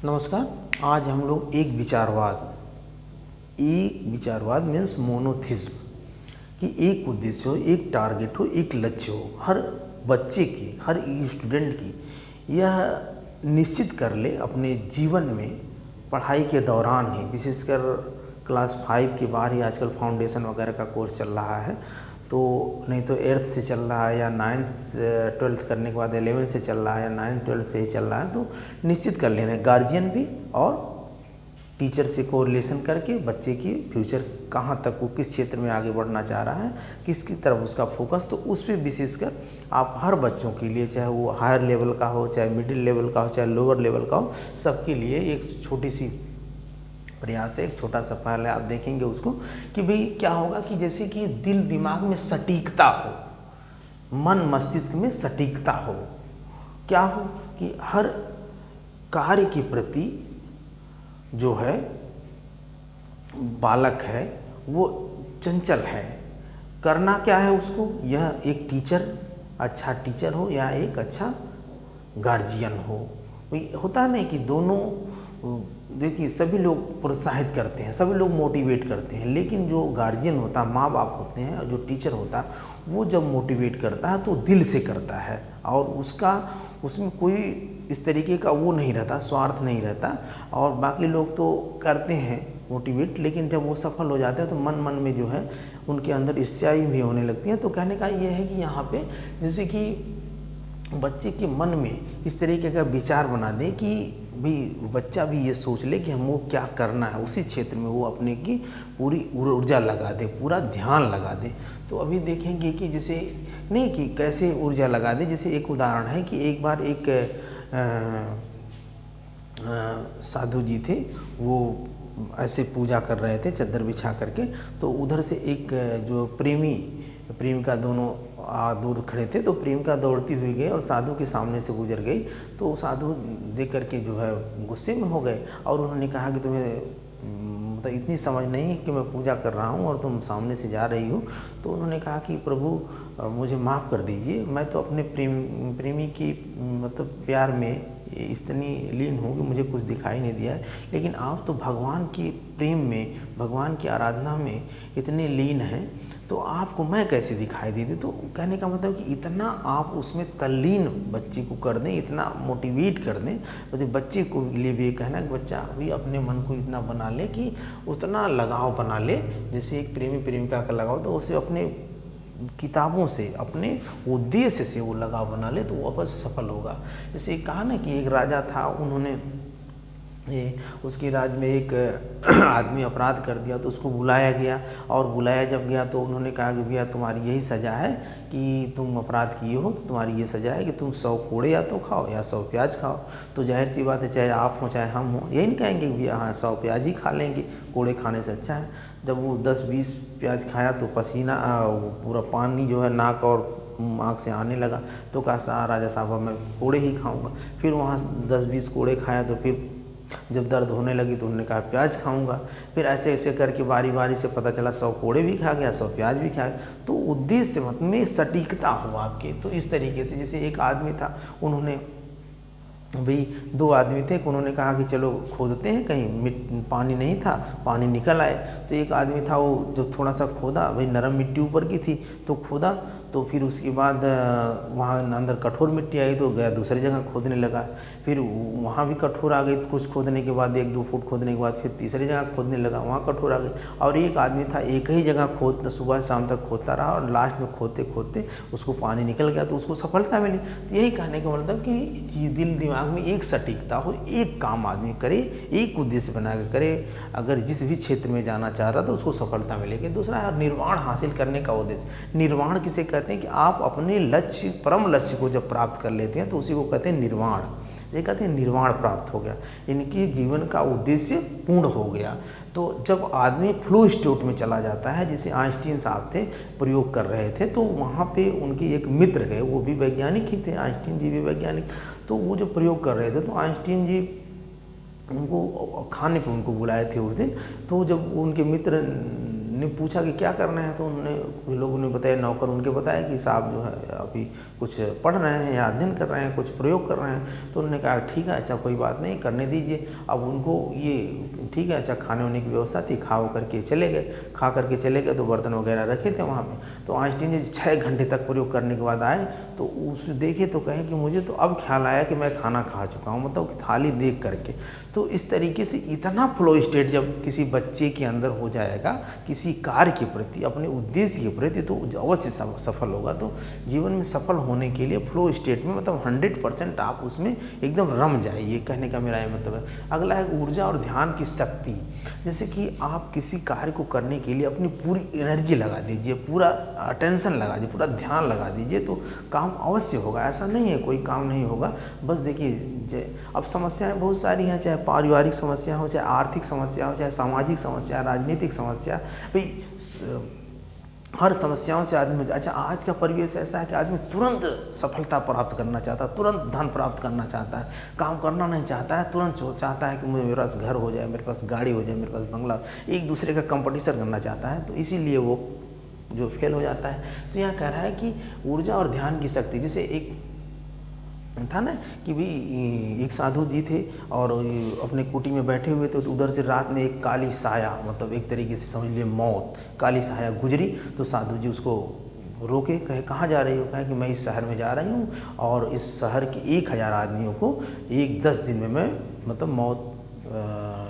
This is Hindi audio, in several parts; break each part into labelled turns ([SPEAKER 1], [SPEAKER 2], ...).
[SPEAKER 1] नमस्कार। आज हम लोग एक विचारवाद मीन्स मोनोथिज्म कि एक उद्देश्य हो, एक टारगेट हो, एक लक्ष्य हो, हर बच्चे की, हर स्टूडेंट की यह निश्चित कर ले अपने जीवन में पढ़ाई के दौरान ही, विशेषकर क्लास 5 के बाद ही आजकल फाउंडेशन वगैरह का कोर्स चल रहा है, तो नहीं तो 8th से चल रहा है या 9th 12th करने के बाद 11th से चल रहा है या 9th 12th से ही चल रहा है। तो निश्चित कर लेना है गार्जियन भी और टीचर से कोरिलेशन करके बच्चे की फ्यूचर कहाँ तक, वो किस क्षेत्र में आगे बढ़ना चाह रहा है, किसकी तरफ उसका फोकस, तो उस पर विशेषकर आप हर बच्चों के लिए, चाहे वो हायर लेवल का हो, चाहे मिडिल लेवल का हो, चाहे लोअर लेवल का हो, सबके लिए एक छोटी सी प्रयास है, एक छोटा सा पहले आप देखेंगे उसको कि भाई क्या होगा कि जैसे कि दिल दिमाग में सटीकता हो, मन मस्तिष्क में सटीकता हो, क्या हो कि हर कार्य के प्रति जो है बालक है वो चंचल है। करना क्या है उसको, यह एक टीचर, अच्छा टीचर हो या एक अच्छा गार्जियन हो। होता नहीं कि दोनों, देखिए सभी लोग प्रोत्साहित करते हैं, सभी लोग मोटिवेट करते हैं, लेकिन जो गार्जियन होता है, माँ बाप होते हैं, और जो टीचर होता है वो जब मोटिवेट करता है तो दिल से करता है और उसमें कोई इस तरीके का वो नहीं रहता, स्वार्थ नहीं रहता। और बाकी लोग तो करते हैं मोटिवेट, लेकिन जब वो सफल हो जाते हैं तो मन मन में जो है उनके अंदर ईर्ष्याएं भी होने लगती हैं। तो कहने का ये है कि यहाँ पे जैसे कि बच्चे के मन में इस तरीके का विचार बना दें कि भी बच्चा भी ये सोच ले कि हमको क्या करना है, उसी क्षेत्र में वो अपने की पूरी ऊर्जा लगा दे, पूरा ध्यान लगा दे। तो अभी देखेंगे कि जैसे नहीं कि कैसे ऊर्जा लगा दे। जैसे एक उदाहरण है कि एक बार एक साधु जी थे, वो ऐसे पूजा कर रहे थे चादर बिछा करके, तो उधर से एक जो प्रेमिका दोनों दूर खड़े थे, तो प्रेमिका दौड़ती हुई गई और साधु के सामने से गुजर गई। तो साधु देख करके जो है गुस्से में हो गए और उन्होंने कहा कि तुम्हें मतलब इतनी समझ नहीं है कि मैं पूजा कर रहा हूँ और तुम सामने से जा रही हो। तो उन्होंने कहा कि प्रभु मुझे माफ़ कर दीजिए, मैं तो अपने प्रेमी की मतलब प्यार में इतनी लीन हूँ कि मुझे कुछ दिखाई नहीं दिया है, लेकिन आप तो भगवान की प्रेम में, भगवान की आराधना में इतने लीन हैं, तो आपको मैं कैसे दिखाई देती। तो कहने का मतलब कि इतना आप उसमें तल्लीन बच्चे को कर दें, इतना मोटिवेट कर दें, मतलब बच्चे को लिए भी कहना कि बच्चा भी अपने मन को इतना बना ले कि उतना लगाव बना ले, जैसे एक प्रेमी प्रेमिका का लगाव, तो उसे अपने किताबों से, अपने उद्देश्य से वो लगाव बना ले तो वो अवश्य सफल होगा। जैसे कहा ना कि एक राजा था, उन्होंने उसके राज्य में एक आदमी अपराध कर दिया, तो उसको बुलाया गया और बुलाया जब गया तो उन्होंने कहा कि भैया तुम्हारी यही सज़ा है कि तुम अपराध किए हो, तो तुम्हारी ये सज़ा है कि तुम 100 कोड़े या तो खाओ या 100 प्याज खाओ। तो जाहिर सी बात है, चाहे आप हो चाहे हम हो, यही नहीं कहेंगे कि भैया हाँ 100 प्याज ही खा लेंगे, कोड़े खाने से अच्छा है। जब वो 10-20 प्याज खाया तो पसीना पूरा पानी जो है नाक और आँख से आने लगा, तो कहा राजा साहब मैं कोड़े ही खाऊंगा। फिर वहाँ 10-20 कोड़े खाया, तो फिर जब दर्द होने लगी तो उन्होंने कहा प्याज खाऊंगा। फिर ऐसे ऐसे करके बारी बारी से पता चला 100 कोड़े भी खा गया, 100 प्याज भी खा गया। तो उद्देश्य मत में सटीकता हो आपके। तो इस तरीके से जैसे एक आदमी था, उन्होंने भाई 2 आदमी थे, उन्होंने कहा कि चलो खोदते हैं, कहीं पानी नहीं था, पानी निकल आए। तो एक आदमी था, वो जो थोड़ा सा खोदा, भाई नरम मिट्टी ऊपर की थी तो खोदा, तो फिर उसके बाद वहाँ अंदर कठोर मिट्टी आई तो गया दूसरी जगह खोदने लगा। फिर वहाँ भी कठोर आ गई, कुछ खोदने के बाद 1-2 फुट खोदने के बाद फिर तीसरी जगह खोदने लगा, वहाँ कठोर आ गई। और एक आदमी था, एक ही जगह सुबह शाम तक खोदता रहा और लास्ट में खोदते खोदते उसको पानी निकल गया, तो उसको सफलता मिली। तो यही कहने का मतलब कि दिल दिमाग में एक सटीकता हो, एक काम आदमी करे, एक उद्देश्य बना के करे, अगर जिस भी क्षेत्र में जाना चाह रहा तो उसको सफलता मिलेगी। दूसरा है निर्वाण हासिल करने का उद्देश्य। निर्वाण किसे कहते हैं कि आप अपने लक्ष्य, परम लक्ष्य को जब प्राप्त कर लेते हैं तो उसी को कहते हैं निर्वाण। ये कहते हैं निर्वाण प्राप्त हो गया, इनके जीवन का उद्देश्य पूर्ण हो गया। तो जब आदमी फ्लो स्टेट में चला जाता है, जैसे आइंस्टीन साहब थे, प्रयोग कर रहे थे, तो वहाँ पे उनके एक मित्र गए, वो भी वैज्ञानिक ही थे, आइंस्टीन जी भी वैज्ञानिक। तो वो जो प्रयोग कर रहे थे तो आइंस्टीन जी उनको खाने पे उनको बुलाए थे उस दिन। तो जब उनके मित्र ने पूछा कि क्या करना है, तो उन्होंने कुछ लोगों ने बताया, नौकर उनके बताया कि साहब जो है अभी कुछ पढ़ रहे हैं या अध्ययन कर रहे हैं, कुछ प्रयोग कर रहे हैं। तो उन्होंने कहा ठीक है, अच्छा कोई बात नहीं, करने दीजिए। अब उनको ये ठीक है, अच्छा खाने वाने की व्यवस्था थी, खा करके चले गए। खा करके चले गए तो बर्तन वगैरह रखे थे वहाँ पे। तो आइंस्टीन जी 6 घंटे तक प्रयोग करने के बाद आए तो उस देखे तो कहे कि मुझे तो अब ख्याल आया कि मैं खाना खा चुका हूँ, मतलब थाली देख करके। तो इस तरीके से इतना फ्लो स्टेट जब किसी बच्चे के अंदर हो जाएगा किसी कार्य के प्रति, अपने उद्देश्य के प्रति, तो अवश्य सफल होगा। तो जीवन में सफल होने के लिए फ्लो स्टेट में मतलब 100% आप उसमें एकदम रम जाइए, कहने का मेरा ये मतलब है। अगला है ऊर्जा और ध्यान की शक्ति। जैसे कि आप किसी कार्य को करने के लिए अपनी पूरी एनर्जी लगा दीजिए, पूरा अटेंशन लगा दीजिए, पूरा ध्यान लगा दीजिए, तो काम अवश्य होगा। ऐसा नहीं है कोई काम नहीं होगा। बस देखिए, अब समस्याएं बहुत सारी हैं, चाहे पारिवारिक समस्या हो, चाहे आर्थिक समस्या हो, चाहे सामाजिक समस्या, राजनीतिक समस्या, भाई हर समस्याओं से आदमी। अच्छा, आज का परिवेश ऐसा है कि आदमी तुरंत सफलता प्राप्त करना चाहता है, तुरंत धन प्राप्त करना चाहता है, काम करना नहीं चाहता है, तुरंत चाहता है कि मुझे मेरे पास घर हो जाए, मेरे पास गाड़ी हो जाए, मेरे पास बंगला, एक दूसरे का कंपटीशन करना चाहता है। तो इसीलिए वो जो फेल हो जाता है। तो यहाँ कह रहा है कि ऊर्जा और ध्यान की शक्ति, जैसे एक था ना कि भाई एक साधु जी थे और अपने कुटी में बैठे हुए थे, तो उधर से रात में एक काली साया, मतलब एक तरीके से समझ लिए मौत, काली साया गुजरी। तो साधु जी उसको रोके, कहे कहाँ जा रही हो? कहे कि मैं इस शहर में जा रही हूँ और इस शहर के 1000 आदमियों को 10 दिन में मैं मतलब मौत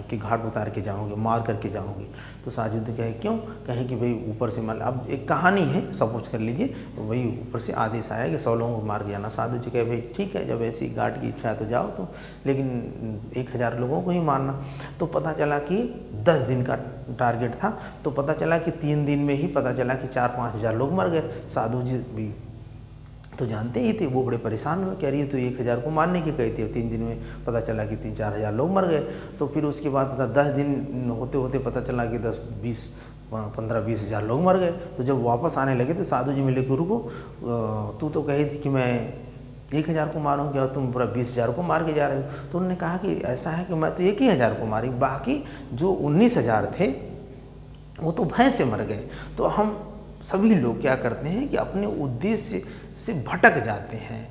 [SPEAKER 1] के घाट उतार के जाऊँगी, मार करके जाऊँगी। तो साधु जी कहे क्यों? कहे कि भाई ऊपर से मान, अब एक कहानी है, सपोज कर लीजिए, तो वही ऊपर से आदेश आया कि 100 लोगों को मार के जाना। साधु जी कहे भाई ठीक है, जब ऐसी घाट की इच्छा है तो जाओ, तो लेकिन 1000 लोगों को ही मारना। तो पता चला कि 10 दिन का टारगेट था, तो पता चला कि 3 दिन में ही पता चला कि 4-5 हज़ार लोग मर गए। साधु जी भी तो जानते ही थे, वो बड़े परेशान हुए, कह रही है तो 1000 को मारने की कही थी, 3 दिन में पता चला कि 3-4 हज़ार लोग मर गए। तो फिर उसके बाद पता 10 दिन होते होते पता चला कि 15-20 हज़ार लोग मर गए। तो जब वापस आने लगे तो साधु जी मिले, गुरु को तू तो कही थी कि मैं 1000 को मारूंगी और तुम पूरा 20,000 को मार के जा रहे हो। तो उन्होंने कहा कि ऐसा है कि मैं तो 1000 को मारी, बाकी जो 19,000 थे वो तो भय से मर गए। तो हम सभी लोग क्या करते हैं कि अपने उद्देश्य से भटक जाते हैं,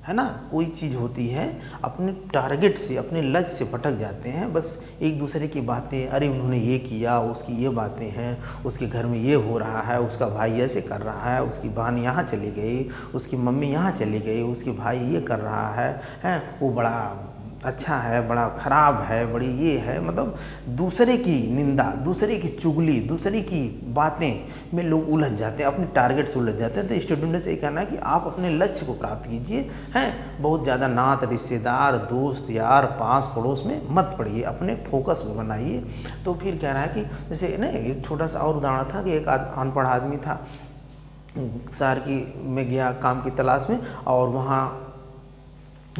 [SPEAKER 1] है ना। कोई चीज़ होती है, अपने टारगेट से, अपने लक्ष्य से भटक जाते हैं। बस एक दूसरे की बातें, अरे उन्होंने ये किया, उसकी ये बातें हैं, उसके घर में ये हो रहा है, उसका भाई ऐसे कर रहा है, उसकी बहन यहाँ चली गई, उसकी मम्मी यहाँ चली गई, उसकी भाई ये कर रहा है, वो बड़ा अच्छा है, बड़ा ख़राब है, बड़ी ये है, मतलब दूसरे की निंदा, दूसरे की चुगली, दूसरे की बातें में लोग उलझ जाते हैं, अपने टारगेट से उलझ जाते हैं। तो स्टूडेंट से ये कहना है कि आप अपने लक्ष्य को प्राप्त कीजिए, हैं, बहुत ज़्यादा नात, रिश्तेदार, दोस्त, यार, पास पड़ोस में मत पड़िए, अपने फोकस में बनाइए। तो फिर कह रहा है कि जैसे ना एक छोटा सा और उदाहरण था कि एक अनपढ़ आदमी था, शहर में गया काम की तलाश में, और वहाँ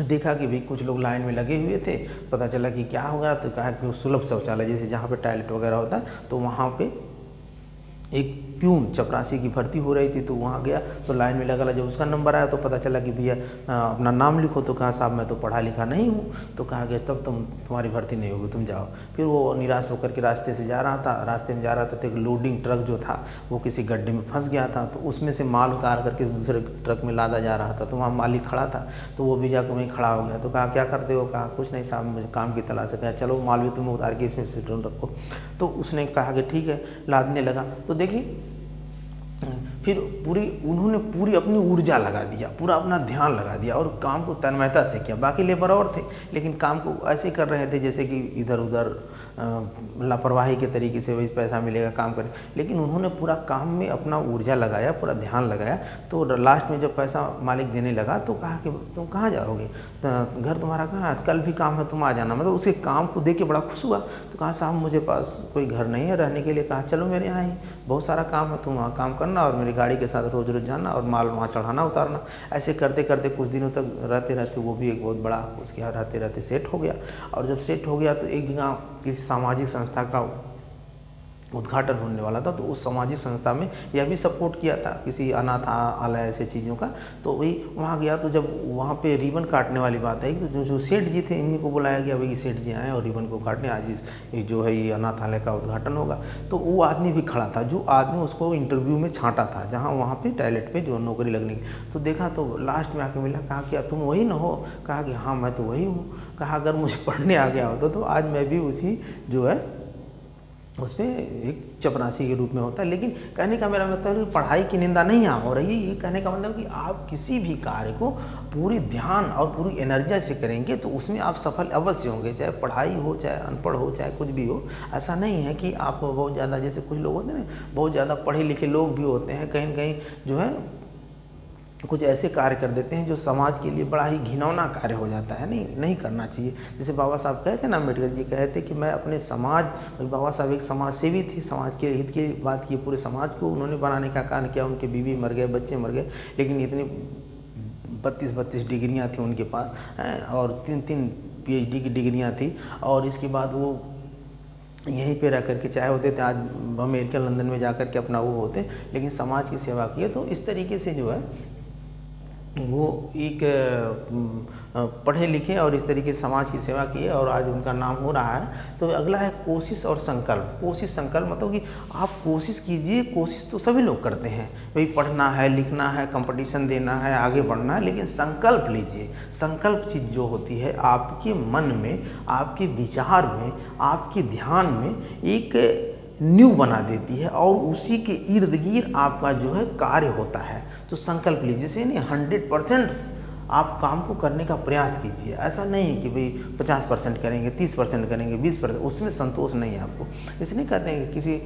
[SPEAKER 1] देखा कि भाई कुछ लोग लाइन में लगे हुए थे। पता चला कि क्या होगा, तो कहा कि सुलभ शौचालय, जैसे जहाँ पे टॉयलेट वगैरह होता है, तो वहाँ पे एक प्यून चपरासी की भर्ती हो रही थी। तो वहाँ गया तो लाइन में लगा, जब उसका नंबर आया तो पता चला कि भैया अपना नाम लिखो। तो कहा साहब मैं तो पढ़ा लिखा नहीं हूँ। तो कहा गया तब तुम्हारी भर्ती नहीं होगी, तुम जाओ। फिर वो निराश होकर के रास्ते में जा रहा था, तो एक लोडिंग ट्रक जो था वो किसी गड्ढे में फंस गया था। तो उसमें से माल उतार करके दूसरे ट्रक में लादा जा रहा था। तो वहाँ मालिक खड़ा था, तो वो भी जाकर वहीं खड़ा हो गया। तो कहा क्या करते हो? कहा कुछ नहीं साहब, मुझे काम की तलाश है। कहा चलो माल भी तुम्हें उतार के इसमें से रखो। तो उसने कहा कि ठीक है, लादने लगा। तो देखिए फिर उन्होंने पूरी अपनी ऊर्जा लगा दिया, पूरा अपना ध्यान लगा दिया और काम को तन्मयता से किया। बाकी लेबर और थे, लेकिन काम को ऐसे कर रहे थे जैसे कि इधर उधर लापरवाही के तरीके से, वही पैसा मिलेगा काम करें। लेकिन उन्होंने पूरा काम में अपना ऊर्जा लगाया, पूरा ध्यान लगाया। तो लास्ट में जब पैसा मालिक देने लगा तो कहा कि तुम कहाँ जाओगे, घर तुम्हारा कहाँ है, कल भी काम है, तुम आ जाना। मतलब उसके काम को देख के बड़ा खुश हुआ। तो कहा साहब मुझे पास कोई घर नहीं है रहने के लिए। कहा चलो मेरे यहाँ ही बहुत सारा काम है, तुम वहाँ काम करना और मेरी गाड़ी के साथ रोज़ रोज़ जाना और माल वहाँ चढ़ाना उतारना। ऐसे करते करते कुछ दिनों तक रहते रहते वो भी एक बहुत बड़ा उसके यहाँ रहते रहते सेट हो गया। और जब सेट हो गया तो एक जगह किसी सामाजिक संस्था का उद्घाटन होने वाला था, तो उस सामाजिक संस्था में यह भी सपोर्ट किया था किसी अनाथ आलय ऐसे चीज़ों का। तो वही वहाँ गया, तो जब वहाँ पे रिबन काटने वाली बात आई, तो जो सेठ जी थे इन्हीं को बुलाया गया, भाई सेठ जी आए और रिबन को काटने, आज इस जो है ये अनाथालय का उद्घाटन होगा। तो वो आदमी भी खड़ा था, जो आदमी उसको इंटरव्यू में छांटा था, जहाँ वहाँ पर टॉयलेट पर जो नौकरी लगने की। तो देखा तो लास्ट में आके मिला, कहा क्या तुम वही ना हो? कहा कि हाँ मैं तो वही हूँ। कहा अगर मुझे पढ़ने आ गया होता तो आज मैं भी उसी जो है उसमें एक चपरासी के रूप में होता है। लेकिन कहने का मेरा मतलब है कि पढ़ाई की निंदा नहीं हो रही है, ये कहने का मतलब कि आप किसी भी कार्य को पूरी ध्यान और पूरी एनर्जी से करेंगे तो उसमें आप सफल अवश्य होंगे, चाहे पढ़ाई हो, चाहे अनपढ़ हो, चाहे कुछ भी हो। ऐसा नहीं है कि आप बहुत ज़्यादा, जैसे कुछ लोग होते हैं ना, बहुत ज़्यादा पढ़े लिखे लोग भी होते हैं, कहीं न कहीं जो है कुछ ऐसे कार्य कर देते हैं जो समाज के लिए बड़ा ही घिनौना कार्य हो जाता है, नहीं करना चाहिए। जैसे बाबा साहब कहते ना, अम्बेडकर जी कहते कि मैं अपने समाज, बाबा साहब एक समाज सेवी थे, समाज के हित की बात की, पूरे समाज को उन्होंने बनाने का कार्य किया। उनके बीवी मर गए, बच्चे मर गए, लेकिन इतनी 32 डिग्रियाँ थी उनके पास और 3 PhD की डिग्रियाँ थी, और इसके बाद वो यहीं पे रह करके चाहे होते थे आज अमेरिका लंदन में जा कर के अपना वो होते, लेकिन समाज की सेवा की है। तो इस तरीके से जो है वो एक पढ़े लिखे और इस तरीके से समाज की सेवा की है और आज उनका नाम हो रहा है। तो अगला है कोशिश और संकल्प। कोशिश संकल्प मतलब कि आप कोशिश कीजिए, कोशिश तो सभी लोग करते हैं, भाई पढ़ना है, लिखना है, कंपटीशन देना है, आगे बढ़ना है, लेकिन संकल्प लीजिए। संकल्प चीज़ जो होती है आपके मन में, आपके विचार में, आपके ध्यान में एक नींव बना देती है और उसी के इर्द गिर्द आपका जो है कार्य होता है। तो संकल्प लीजिए, जैसे नहीं 100% आप काम को करने का प्रयास कीजिए। ऐसा नहीं है कि भाई 50% करेंगे, 30% करेंगे, 20%, उसमें संतोष नहीं है आपको। इसलिए कहते हैं कि किसी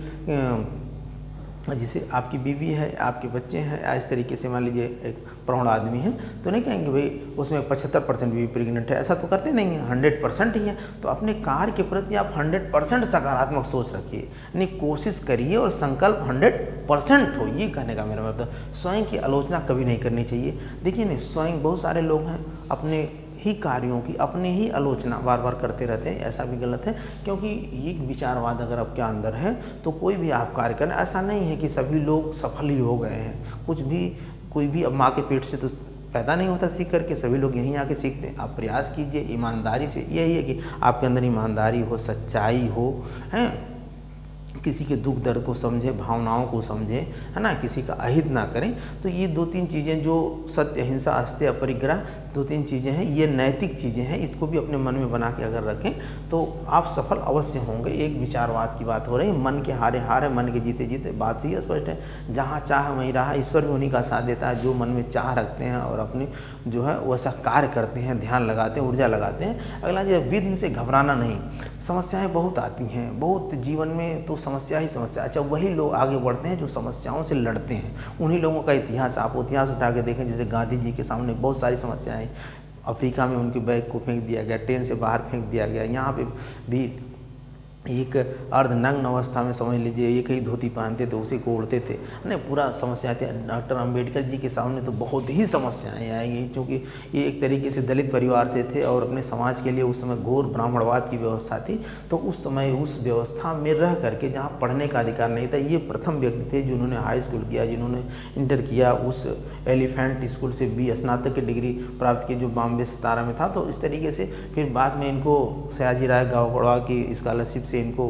[SPEAKER 1] जैसे आपकी बीवी है, आपके बच्चे हैं, इस तरीके से मान लीजिए एक प्रौढ़ आदमी है, तो नहीं कहेंगे भाई उसमें 75% बीवी प्रेग्नेंट है, ऐसा तो करते नहीं है, 100% ही है। तो अपने कार्य के प्रति आप 100% सकारात्मक सोच रखिए, यानी कोशिश करिए और संकल्प 100% हो, ये कहने का मेरा मतलब। स्वयं की आलोचना कभी नहीं करनी चाहिए। देखिए नहीं, स्वयं बहुत सारे लोग हैं अपने ही कार्यों की अपने ही आलोचना बार बार करते रहते हैं, ऐसा भी गलत है, क्योंकि ये विचारवाद अगर आपके अंदर है तो कोई भी आप कार्य करें। ऐसा नहीं है कि सभी लोग सफल ही हो गए हैं, कोई भी अब माँ के पेट से तो पैदा नहीं होता सीख करके, सभी लोग यहीं आके सीखते हैं। आप प्रयास कीजिए ईमानदारी से, यही है कि आपके अंदर ईमानदारी हो, सच्चाई हो, हैं, किसी के दुख दर्द को समझे, भावनाओं को समझे, है ना, किसी का अहित ना करें। तो ये 2-3 चीज़ें जो सत्य, अहिंसा, अस्तेय, अपरिग्रह, 2-3 चीज़ें हैं, ये नैतिक चीज़ें हैं। इसको भी अपने मन में बना के अगर रखें तो आप सफल अवश्य होंगे। एक विचारवाद की बात हो रही, मन के हारे हार है, मन के जीते जीते, बात ही स्पष्ट है। जहाँ चाह वहीं रहा, ईश्वर भी उन्हीं का साथ देता है जो मन में चाह रखते हैं और अपने जो है वैसा कार्य करते हैं, ध्यान लगाते हैं, ऊर्जा लगाते हैं। अगला जो विघ्न से घबराना नहीं। समस्याएं बहुत आती हैं, बहुत जीवन में तो समस्या ही समस्या। अच्छा, वही लोग आगे बढ़ते हैं जो समस्याओं से लड़ते हैं। उन्हीं लोगों का इतिहास, आप इतिहास उठा के देखें, जैसे गांधी जी के सामने बहुत सारी समस्याएं, अफ्रीका में उनके बैग को फेंक दिया गया, ट्रेन से बाहर फेंक दिया गया, यहाँ पे भी एक अर्धनग्न अवस्था में समझ लीजिए एक ही धोती पहनते थे, उसी को ओढ़ते थे, नहीं पूरा समस्या थी। डॉक्टर अंबेडकर जी के सामने तो बहुत ही समस्याएं आएंगी, क्योंकि ये एक तरीके से दलित परिवार से थे और अपने समाज के लिए उस समय घोर ब्राह्मणवाद की व्यवस्था थी। तो उस समय उस व्यवस्था में रह करके जहाँ पढ़ने का अधिकार नहीं था, ये प्रथम व्यक्ति थे जिन्होंने हाई स्कूल किया, जिन्होंने इंटर किया, उस एलिफेंट स्कूल से बी स्नातक की डिग्री प्राप्त की जो बॉम्बे 17 में था। तो इस तरीके से फिर बाद में इनको सयाजी राय गावकड़वा की स्कॉलरशिप से इनको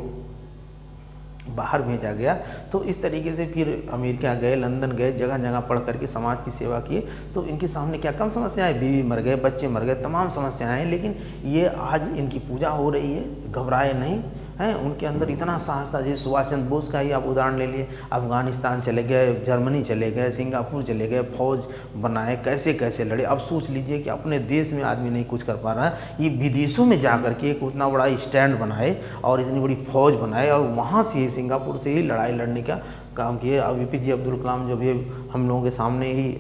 [SPEAKER 1] बाहर भेजा गया। तो इस तरीके से फिर अमेरिका गए, लंदन गए, जगह जगह पढ़ करके समाज की सेवा किए। तो इनके सामने क्या कम समस्याएं, बीवी मर गए, बच्चे मर गए, तमाम समस्याएं, लेकिन ये आज इनकी पूजा हो रही है, घबराए नहीं हैं। उनके अंदर इतना साहस था। जैसे सुभाष चंद्र बोस का ही आप उदाहरण ले लिए, अफगानिस्तान चले गए, जर्मनी चले गए, सिंगापुर चले गए, फौज बनाए, कैसे कैसे लड़े। अब सोच लीजिए कि अपने देश में आदमी नहीं कुछ कर पा रहा है, ये विदेशों में जा कर के एक उतना बड़ा स्टैंड बनाए और इतनी बड़ी फौज बनाए और वहाँ से ही सिंगापुर से ही लड़ाई लड़ने का काम किए। अब APJ अब्दुल कलाम जो भी हम लोगों के सामने ही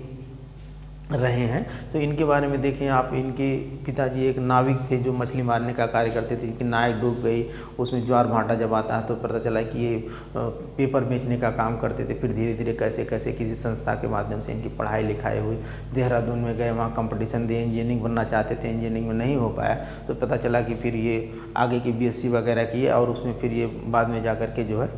[SPEAKER 1] रहे हैं, तो इनके बारे में देखें आप। इनके पिताजी एक नाविक थे जो मछली मारने का कार्य करते थे, कि नाव डूब गई, उसमें ज्वार भाटा जब आता है तो पता चला कि ये पेपर बेचने का काम करते थे। फिर धीरे धीरे कैसे कैसे किसी संस्था के माध्यम से इनकी पढ़ाई लिखाई हुई। देहरादून में गए, वहाँ कंपटीशन दिए, इंजीनियरिंग बनना चाहते थे, इंजीनियरिंग में नहीं हो पाया, तो पता चला कि फिर ये आगे की BSc वगैरह किए और उसमें फिर ये बाद में जा कर के जो है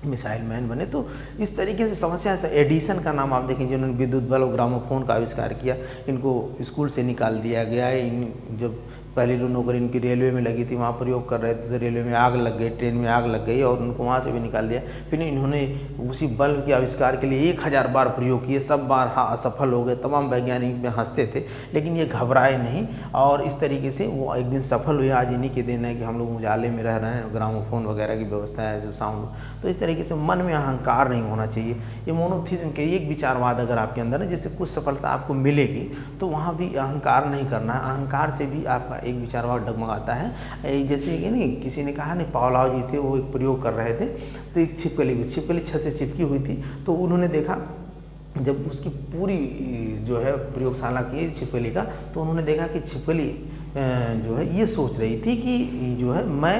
[SPEAKER 1] मिसाइल मैन बने। तो इस तरीके से समस्या है। एडिसन का नाम आप देखें, जिन्होंने विद्युत बल्ब ग्रामोफोन का आविष्कार किया, इनको स्कूल से निकाल दिया गया है। इन जब पहली जो नौकरी इनकी रेलवे में लगी थी, वहाँ प्रयोग कर रहे थे तो रेलवे में आग लग गई, ट्रेन में आग लग गई और उनको वहाँ से भी निकाल दिया। फिर इन्होंने उसी बल्ब के आविष्कार के लिए 1000 बार प्रयोग किए, सब बार हाँ असफल हो गए। तमाम वैज्ञानिक में हंसते थे, लेकिन ये घबराए नहीं और इस तरीके से वो एक दिन सफल हुए। आज इन्हीं के दिन है कि हम लोग उजाले में रह रहे हैं, ग्रामोफोन वगैरह की व्यवस्था है, जो साउंड। तो इस तरीके से मन में अहंकार नहीं होना चाहिए। ये मोनोथिज्म के एक विचारवाद अगर आपके अंदर है, जिससे कुछ सफलता आपको मिलेगी, तो वहाँ भी अहंकार नहीं करना है। अहंकार से भी आपका एक विचारवाद डगमगाता है। जैसे कि नहीं, किसी ने कहा नहीं, पावलाव जी थे, वो एक प्रयोग कर रहे थे, तो एक छिपकली छत से चिपकी हुई थी। तो उन्होंने देखा, जब उसकी पूरी जो है प्रयोगशाला की छिपकली का, तो उन्होंने देखा कि छिपकली जो है ये सोच रही थी कि जो है मैं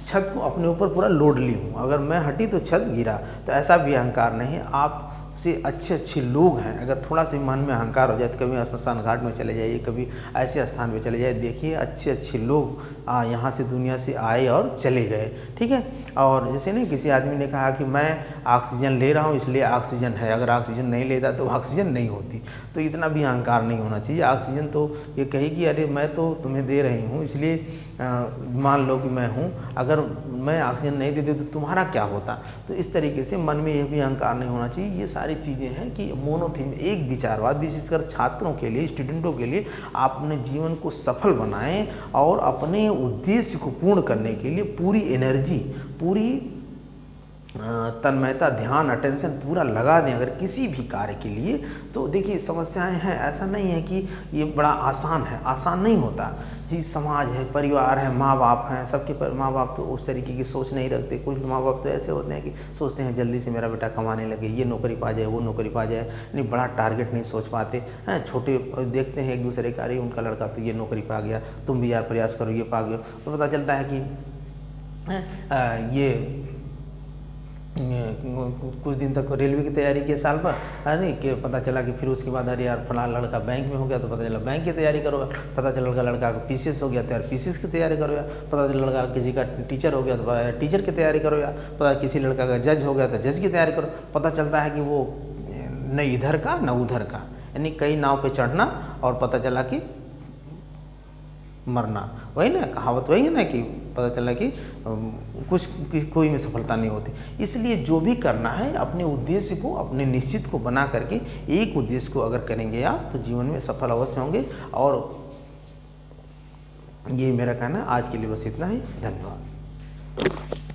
[SPEAKER 1] छत को अपने ऊपर पूरा लोड ली हूँ, अगर मैं हटी तो छत गिरा। तो ऐसा भी अहंकार नहीं है। आप से अच्छे लोग हैं, अगर थोड़ा सा मन में अहंकार हो जाए तो कभी स्मशान घाट में चले जाइए, कभी ऐसे स्थान पे चले जाइए, देखिए अच्छे लोग यहाँ से दुनिया से आए और चले गए, ठीक है। और जैसे नहीं, किसी आदमी ने कहा कि मैं ऑक्सीजन ले रहा हूँ इसलिए ऑक्सीजन है, अगर ऑक्सीजन नहीं लेता तो ऑक्सीजन नहीं होती। तो इतना भी अहंकार नहीं होना चाहिए। ऑक्सीजन तो ये कही कि अरे मैं तो तुम्हें दे रही हूँ, इसलिए मान लो कि मैं हूँ, अगर मैं ऑक्सीजन नहीं देती तो तुम्हारा क्या होता। तो इस तरीके से मन में यह भी अहंकार नहीं होना चाहिए। ये सारी चीज़ें हैं कि मोनोथिज्म, एक विचारवाद, विशेषकर छात्रों के लिए, स्टूडेंटों के लिए, आप अपने जीवन को सफल बनाएं और अपने उद्देश्य को पूर्ण करने के लिए पूरी एनर्जी, पूरी तन्मयता, ध्यान, अटेंशन पूरा लगा दें अगर किसी भी कार्य के लिए। तो देखिए समस्याएं हैं, ऐसा नहीं है कि ये बड़ा आसान है, आसान नहीं होता जी। समाज है, परिवार है, माँ बाप हैं, सबके माँ बाप तो उस तरीके की सोच नहीं रखते। कुछ माँ बाप तो ऐसे होते हैं कि सोचते हैं जल्दी से मेरा बेटा कमाने लगे, ये नौकरी पा जाए, वो नौकरी पा जाए, नहीं बड़ा टारगेट नहीं सोच पाते हैं। छोटे देखते हैं एक दूसरे का, अरे उनका लड़का तो ये नौकरी पा गया, तुम भी यार प्रयास करो, ये पा गया। तो पता चलता है कि ये कुछ दिन तक रेलवे की तैयारी की साल भर, है नहीं, कि पता चला कि फिर उसके बाद अरे यार फलां लड़का बैंक में हो गया, तो पता चला बैंक की तैयारी करो। पता चला लड़का का पीसीएस हो गया तो यार पीसीएस की तैयारी करो यार। पता चला लड़का किसी का टीचर हो गया तो टीचर की तैयारी करो यार। पता किसी लड़का का जज हो गया तो जज की तैयारी करो। पता चलता है कि वो न इधर का न उधर का, यानी कई नाव पे चढ़ना और पता चला कि मरना। वही ना कहावत, वही है ना कि पता चला कि कोई में सफलता नहीं होती। इसलिए जो भी करना है अपने उद्देश्य को, अपने निश्चित को बना करके एक उद्देश्य को अगर करेंगे आप तो जीवन में सफल अवश्य होंगे। और ये मेरा कहना, आज के लिए बस इतना ही। धन्यवाद।